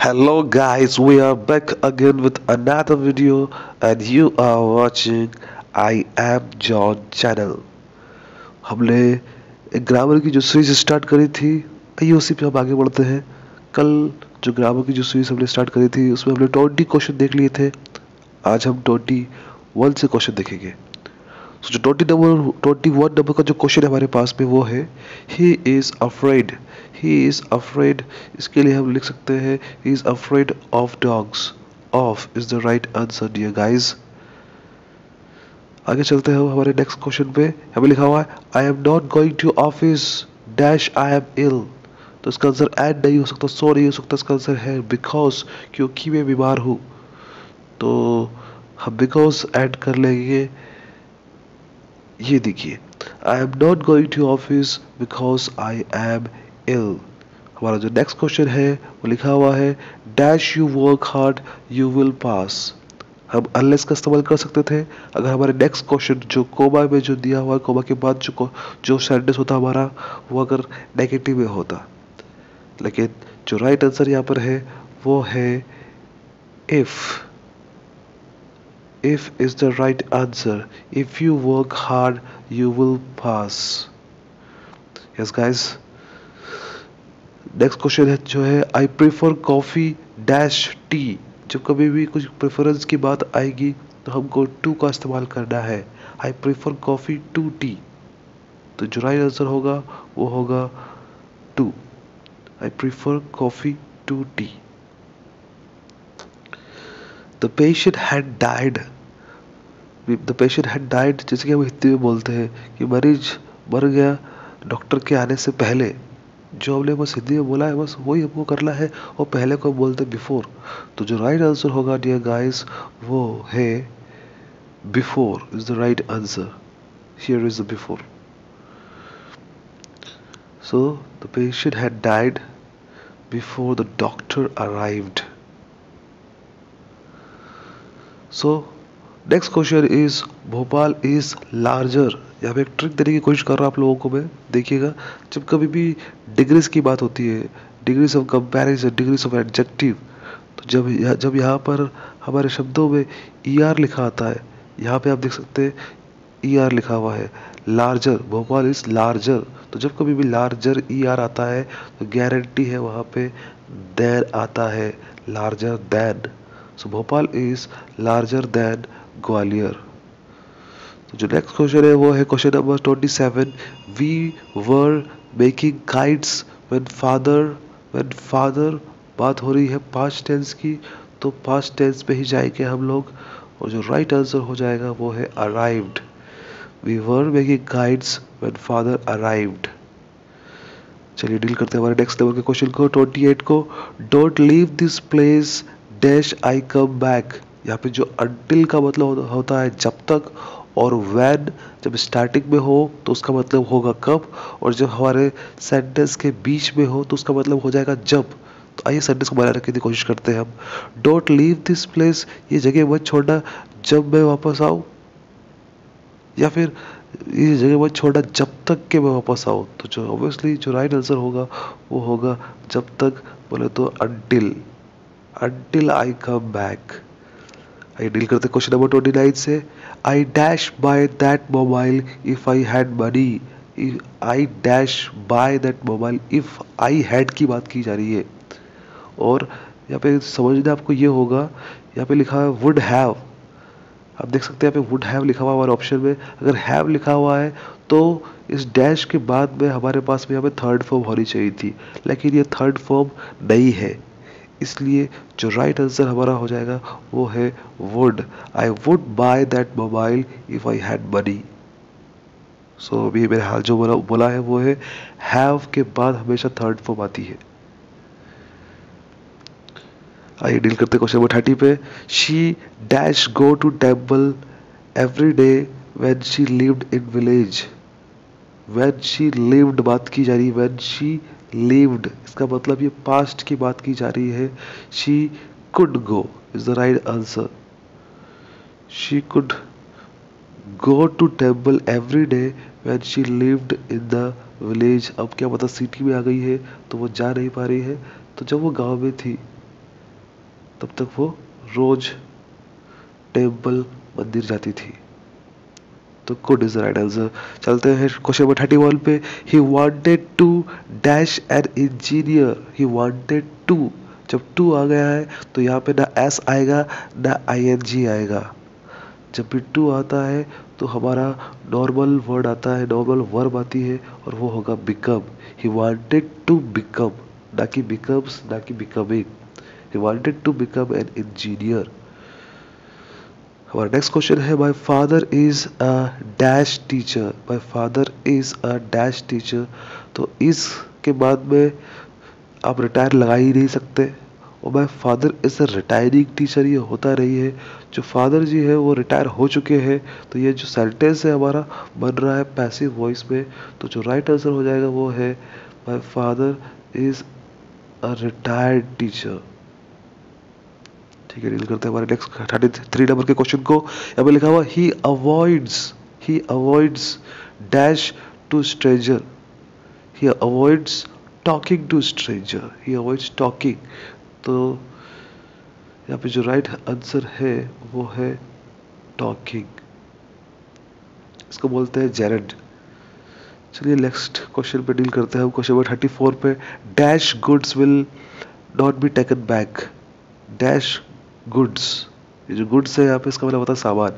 Hello guys, we are back again with another video and you are watching I am John channel। हमने एक grammar की जो series start करी थी, आइए उसी पे हम आगे बढ़ते हैं। कल जो ग्रामर की जो सीरीज हमने स्टार्ट करी थी उसमें हमने 20 क्वेश्चन देख लिए थे। आज हम 21 से क्वेश्चन देखेंगे। जो 21 नंबर का जो क्वेश्चन है हमारे पास में वो है he is afraid. He is afraid, इसके लिए हम लिख सकते हैं he is afraid of dogs. Of is the right answer dear guys. आगे चलते हैं हम हमारे नेक्स्ट क्वेश्चन पे। हमें लिखा हुआ है I am not going to office dash I am ill. तो इसका आंसर एंड नहीं हो सकता, सो नहीं हो सकता, इसका आंसर है बिकॉज, क्योंकि मैं बीमार हूँ। तो हम बिकॉज ऐड कर लेंगे। ये देखिए I am not going to office because I am ill. हमारा जो नेक्स्ट क्वेश्चन है वो लिखा हुआ है dash you work hard you will pass. हम अनलेस का इस्तेमाल कर सकते थे अगर हमारे नेक्स्ट क्वेश्चन जो कोमा में जो दिया हुआ है, कोमा के बाद जो सेंटेंस होता हमारा वो अगर नेगेटिव में होता। लेकिन जो राइट आंसर यहाँ पर है वो है if. If is the right answer. If you work hard, you will pass. Yes, guys. Next question है जो है I prefer coffee dash T. जब कभी भी कुछ प्रेफरेंस की बात आएगी तो हमको टू का इस्तेमाल करना है। I prefer coffee to tea. तो जो राइट आंसर होगा वो होगा to. I prefer coffee to tea. The patient had died. The patient had died जैसे कि हम हिंदी में बोलते हैं कि मरीज मर गया डॉक्टर के आने से पहले। जो हमने बस हिंदी में बोला है बस वही हमको करना है और पहले को बोलते बिफोर। तो जो राइट आंसर होगा डियर गाइस वो है before is the right answer. Here is the before. So the patient had died before the doctor arrived. So next question is Bhopal is larger. यहाँ पे एक ट्रिक देने की कोशिश कर रहा हूँ आप लोगों को मैं, देखिएगा। जब कभी भी डिग्रीज की बात होती है, degrees of comparison, degrees of adjective, तो जब यहाँ पर हमारे शब्दों में ई आर लिखा आता है, यहाँ पे आप देख सकते हैं ई आर लिखा हुआ है लार्जर। Bhopal is larger. तो जब कभी भी लार्जर ई आर आता है तो गारंटी है वहाँ पे देन आता है, larger than. So Bhopal is larger than Gwalior. तो जो नेक्स्ट क्वेश्चन है वो है question number 27। We were making kites when father बात हो रही है पास्ट टेंस की, तो पास्ट टेंस पे ही जाएंगे हम लोग और जो राइट आंसर हो जाएगा वो है arrived. We were making kites when father arrived. चलिए डील करते हैं हमारे नेक्स्ट लेवल के क्वेश्चन को 28 को। Don't leave this place dash I come back. यहाँ पे जो अनटिल का मतलब होता है जब तक, और व्हेन जब स्टार्टिंग में हो तो उसका मतलब होगा कब, और जब हमारे सेंटेंस के बीच में हो तो उसका मतलब हो जाएगा जब। तो आइए सेंटेंस को बनाने की कोशिश करते हैं हम। डोंट लीव दिस प्लेस, ये जगह मत छोड़ना जब मैं वापस आऊँ, या फिर ये जगह मत छोड़ना जब तक के मैं वापस आऊँ। तो जो ऑब्वियसली जो राइट आंसर होगा वो होगा जब तक, बोले तो अनटिल आई कम बैक। आइए डील करते क्वेश्चन नंबर 29 से। I dash by that mobile if I had money. I dash by that mobile if I had की बात की जा रही है, और यहाँ पे समझना आपको ये होगा, यहाँ पे लिखा है वुड हैव। आप देख सकते हैं यहाँ पे वुड हैव लिखा हुआ हमारे ऑप्शन में। अगर हैव लिखा हुआ है तो इस डैश के बाद में हमारे पास में यहाँ पे थर्ड फॉर्म होनी चाहिए थी, लेकिन ये थर्ड फॉर्म नहीं है, इसलिए जो राइट आंसर हमारा हो जाएगा वो है would. I would buy that mobile if I had money. So अभी मेरे हाल जो बोला है वो है हैव के बाद हमेशा थर्ड फॉर्म आती है। आइए डील करते क्वेश्चन नंबर 30 पे। She dash go to temple every day when she lived in village. When she lived बात की जा रही है, व्हेन शी लिव्ड इसका मतलब ये पास्ट की बात की जा रही है। She could go is the right answer. She could go to temple every day when she lived in the village. अब क्या पता सिटी में आ गई है तो वो जा नहीं पा रही है, तो जब वो गांव में थी तब तक वो रोज टेम्पल मंदिर जाती थी। तो could is the right answer. चलते हैं क्वेश्चन नंबर 31 पे। He wanted to dash an engineer. He wanted to, जब टू आ गया है तो यहाँ पे ना एस आएगा ना आईएनजी आएगा। जब भी टू आता है तो हमारा नॉर्मल वर्ड आता है, नॉर्मल वर्ब आती है और वो होगा become. He wanted to become, ना कि बिकम्स, ना कि becoming. He wanted to become an engineer. हमारा नेक्स्ट क्वेश्चन है my father is a dash teacher. My father is a dash teacher. तो इस के बाद में आप रिटायर लगा ही नहीं सकते, और माई father is a retiring teacher ये होता नहीं है। जो फादर जी है वो रिटायर हो चुके हैं, तो ये जो सेंटेंस है हमारा बन रहा है पैसिव वॉइस में। तो जो राइट आंसर हो जाएगा वो है my father is a retired teacher. ठीक है, डील करते हैं हमारे नेक्स्ट 33 नंबर के क्वेश्चन को। यहाँ पे लिखा हुआ he avoids dash to stranger. He avoids talking to stranger. He avoids talking. तो यहाँ पे जो राइट आंसर है वो है टॉकिंग। इसको बोलते हैं जेरेड। चलिए नेक्स्ट क्वेश्चन पे डील करते हैं हम। क्वेश्चन नंबर 34 पे। Dash goods will not be taken back. Dash goods, ये जो गुड्स है यहाँ पे इसका मतलब होता है सामान।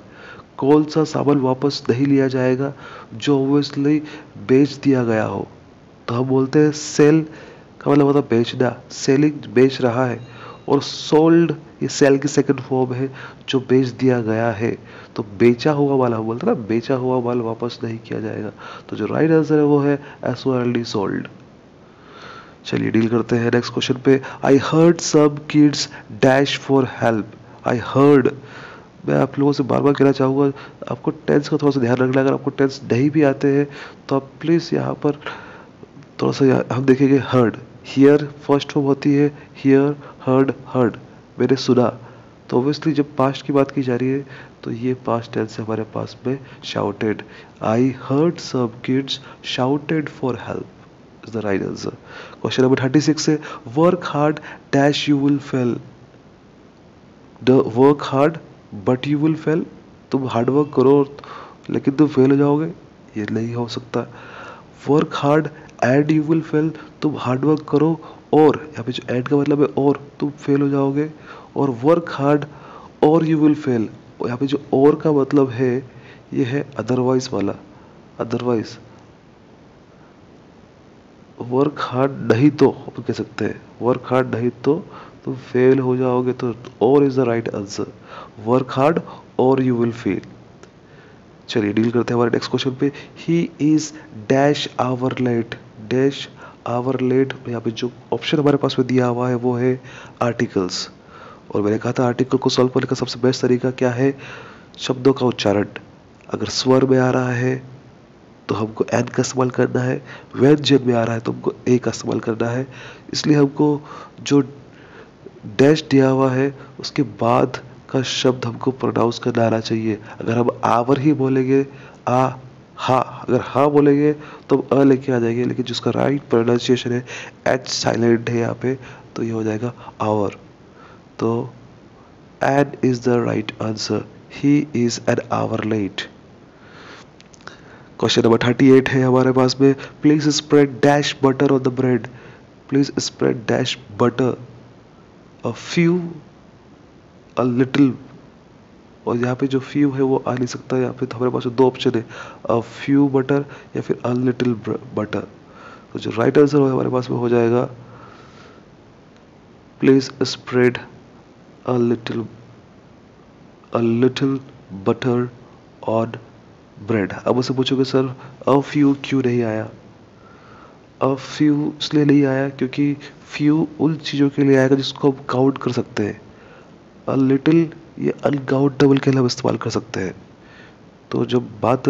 कौन सा सामान वापस नहीं लिया जाएगा? जो ऑब्वियसली बेच दिया गया हो। तो हम बोलते हैं सेल का मतलब होता है बेचना, सेलिंग बेच रहा है। और सोल्ड ये सेल की सेकंड फॉर्म है, जो बेच दिया गया है। तो बेचा हुआ माल, हम बोलते हैं ना बेचा हुआ माल वापस नहीं किया जाएगा। तो जो राइट आंसर है वो है एसओएलडी सोल्ड। चलिए डील करते हैं नेक्स्ट क्वेश्चन पे। I heard some kids dash for help. I heard, मैं आप लोगों से बार बार कहना चाहूँगा, आपको टेंस का थोड़ा सा ध्यान रखना। अगर आपको टेंस नहीं भी आते हैं तो आप प्लीज़ यहाँ पर थोड़ा सा हम देखेंगे। हर्ड, हियर फर्स्ट फॉर्म होती है, हियर हर्ड हर्ड, मैंने सुना। तो ऑब्वियसली जब पास्ट की बात की जा रही है तो ये पास्ट टेंस है हमारे पास में shouted. I heard some kids shouted for help is the right answer. Question number 36 है। Work hard dash you will fail. The work hard but you will fail. तुम हार्ड वर्क करो लेकिन तुम fail हो जाओगे, ये नहीं हो सकता। Work hard and you will fail, तुम हार्ड वर्क करो और, यहाँ पे जो एंड का मतलब है और, तुम फेल हो जाओगे। और वर्क हार्ड और यू विल फेल, यहाँ पे जो और का मतलब है ये है अदरवाइज वाला। अदरवाइज वर्क हार्ड नहीं तो हम कह सकते हैं, वर्क हार्ड नहीं तो तुम फेल हो जाओगे। तो और is the right answer, work hard और यू विल फेल। चलिए डील करते हैं हमारे नेक्स्ट क्वेश्चन पे। He is dash hour late. Dash hour late, यहाँ पे जो ऑप्शन हमारे पास में दिया हुआ है वो है आर्टिकल्स। और मैंने कहा था आर्टिकल को सॉल्व करने का सबसे बेस्ट तरीका क्या है? शब्दों का उच्चारण। अगर स्वर में आ रहा है तो हमको एन का इस्तेमाल करना है, व्यंजन में आ रहा है तो हमको ए का इस्तेमाल करना है। इसलिए हमको जो डैश दिया हुआ है उसके बाद का शब्द हमको प्रोनाउंस करना आना चाहिए। अगर हम आवर ही बोलेंगे, आ हा, अगर हा बोलेंगे तो हम अ लेके आ जाएंगे, लेकिन जिसका राइट प्रोनाउंसिएशन है एच साइलेंट है यहाँ पे, तो ये हो जाएगा आवर। तो an is the right answer, he is an hour late. Question number 38 है हमारे पास में। Please spread dash butter on the bread. Please spread dash butter, a few, a little. और यहाँ पे जो फ्यू है वो आ नहीं सकता, यहाँ पे तो हमारे पास दो ऑप्शन है, अ फ्यू बटर या फिर अ लिटिल बटर। तो जो राइट आंसर है हमारे पास में हो जाएगा please spread a little butter on bread. अब मुझसे पूछोगे सर अ फ्यू क्यों नहीं आया? अ फ्यू इसलिए नहीं आया क्योंकि फ्यू उन चीज़ों के लिए आएगा जिसको हम काउंट कर सकते हैं। अ लिटिल ये अनकाउंटेबल के लिए हम इस्तेमाल कर सकते हैं। तो जब बात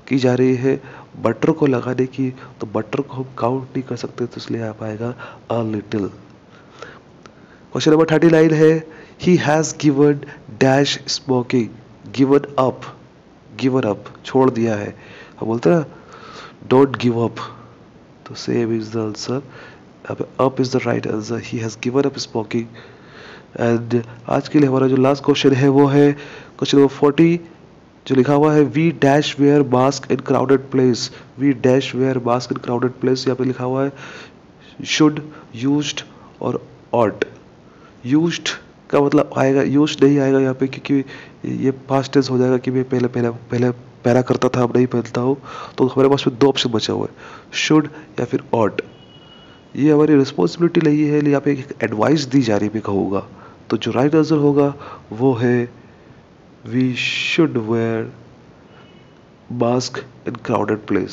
की जा रही है बटर को लगाने की, तो बटर को हम काउंट नहीं कर सकते, तो इसलिए आ पाएगा अ लिटिल। क्वेश्चन नंबर 39 है। He has given dash smoking. Given up, given up छोड़ दिया है। हम बोलते हैं डोंट गिव अप, तो सेम इज द आंसर। यहाँ पे up is the right answer. He has given up smoking. And आज के लिए हमारा जो लास्ट क्वेश्चन है वो है क्वेश्चन नंबर 40, जो लिखा हुआ है we dash wear mask in crowded place. We dash wear mask in crowded place, यहाँ पे लिखा हुआ है शुड, यूज्ड और ऑट। यूज्ड का मतलब आएगा, यूज्ड नहीं आएगा यहाँ पे क्योंकि ये पास्ट टेंस हो जाएगा कि मैं पहले पहले पहले पहला करता था, अब नहीं पहनता हूँ। तो हमारे पास में दो ऑप्शन बचा हुआ है, शुड या फिर ऑट। ये हमारी रिस्पॉन्सिबिलिटी नहीं है, यहाँ पे एक एडवाइस दी जा रही है मैं कहूँगा। तो जो राइट आंसर होगा वो है we should wear mask in crowded place.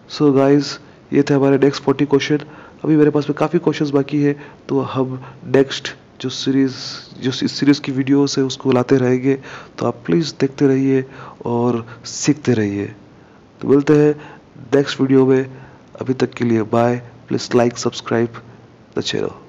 So guys, ये थे हमारे नेक्स्ट 40 क्वेश्चन। अभी मेरे पास में काफ़ी क्वेश्चंस बाकी है, तो हम नेक्स्ट जो इस सीरीज़ की वीडियोस है उसको लाते रहेंगे। तो आप प्लीज़ देखते रहिए और सीखते रहिए। तो मिलते हैं नेक्स्ट वीडियो में। अभी तक के लिए bye. Please like, subscribe the channel.